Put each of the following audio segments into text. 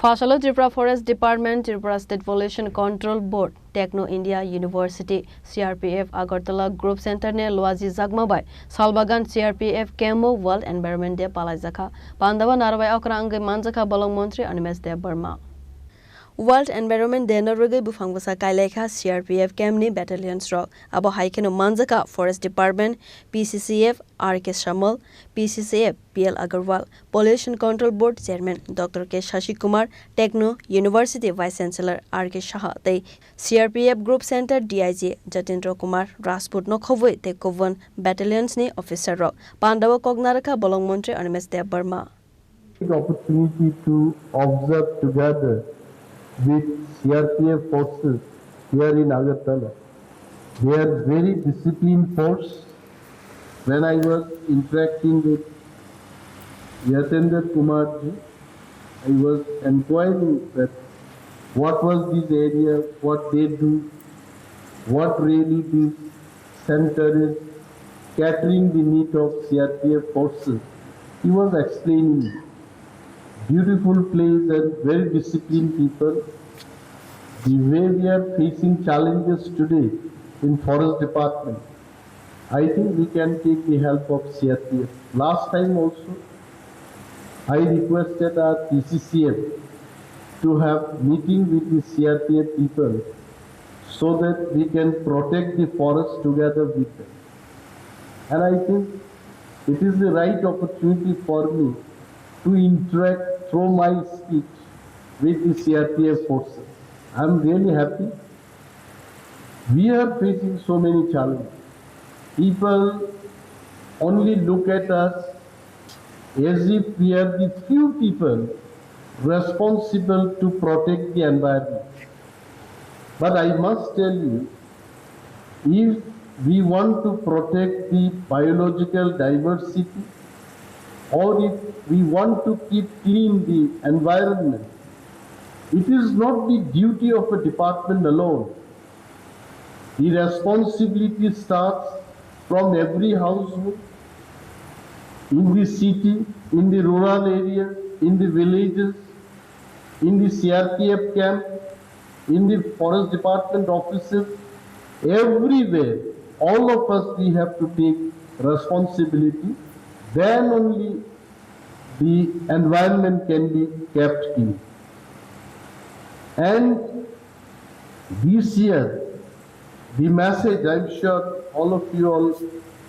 Phasalo Tripura Forest Department, Tripura State Pollution Control Board, Techno India University, CRPF Agartala Group Center ne Luwajijakma by Shalbagan CRPF Camo World Environment Day Palaijakha, Pandao Naruwai Okra Wngwi Manjakha Bolong Mantri AnimeshDebbarma. World Environment Day Naruwai bufangwasa Palaijakha CRPF Camp ni battalions rock abo haikeno Manjakha Forest Department PCCF RK Shamal PCCF PL Agarwal Pollution Control Board Chairman Dr. K Shashi Kumar Techno University Vice Chancellor RK Shah they CRPF Group Center DIG Jatindra Kumar Rajput no khowoi te kovan battalions ni officer rock Pandao Kognaraka Bolong Mantri AnimeshDebbarma. Opportunity to observe together with CRPF forces here in Agartala. They are very disciplined force. When I was interacting with Jatindra Kumar ji, I was inquiring that what was this area, what they do, what really this center is catering the need of CRPF forces. He was explaining beautiful place and very disciplined people. The way we are facing challenges today in forest department, I think we can take the help of CRPF. Last time also, I requested our PCCF to have meeting with the CRPF people so that we can protect the forest together with them. And I think it is the right opportunity for me to interact through my speech with the CRPF forces. I am really happy. We are facing so many challenges. People only look at us as if we are the few people responsible to protect the environment. But I must tell you, if we want to protect the biological diversity, or if we want to keep clean the environment, it is not the duty of a department alone. The responsibility starts from every household, in the city, in the rural areas, in the villages, in the CRPF camp, in the forest department offices, everywhere. All of us, we have to take responsibility. Then only the environment can be kept clean. And this year, the message, I'm sure all of you all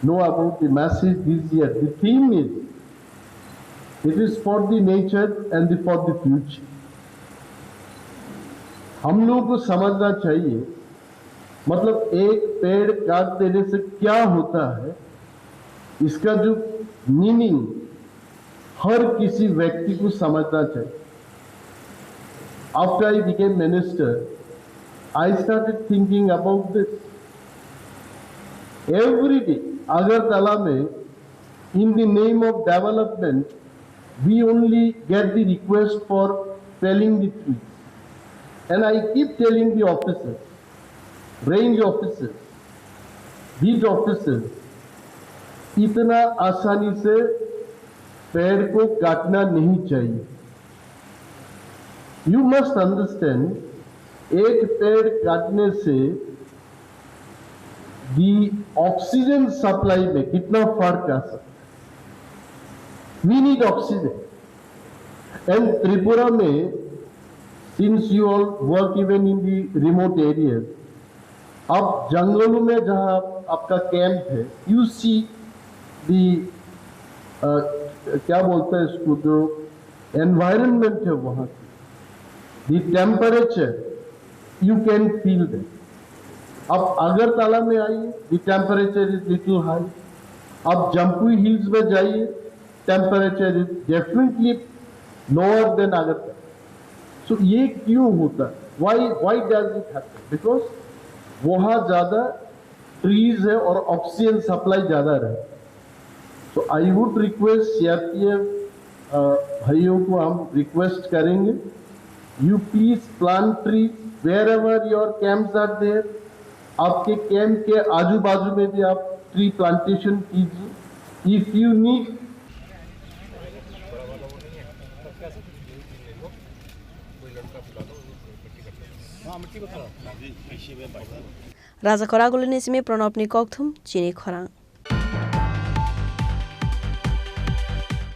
know about the message this year. The theme is, it is for the nature and for the future. हम लोगों को समझना चाहिए, मतलब एक पेड़ काट देने से क्या होता है, इसका जो मीनिंग हर किसी व्यक्ति को समझना चाहिए. After I became minister, I started thinking about this. Every day, Agartala mein, in the name of development, we only get the request for felling the trees. And I keep telling the officers, range officers, beat officers, इतना आसानी से पेड़ को काटना नहीं चाहिए. You must understand, एक पेड़ काटने से the oxygen supply में कितना फर्क आ सकता है. We need oxygen. And Tripura में, since you all work even in the remote areas, आप जंगलों में जहाँ आपका कैंप है, you see the क्या बोलते हैं इसको, जो environment है वहाँ की, the temperature, you can feel that. आप अगरतला में आइए, the temperature is little high. आप जम्पुई hills में जाइए, temperature is definitely lower than Agartala. So ये क्यों होता है? Why does it happen? Because वहाँ ज़्यादा trees है और oxygen supply ज़्यादा रहे. So I would request CRPF भाइयों को हम request करेंगे, you please plant trees wherever your camps are there. आपके कैंप के आजू बाजू में भी आप ट्री प्लांटेशन कीजिए. If you need Raja Khorang Nisime Pranop Nikokthum, Chini Khorang.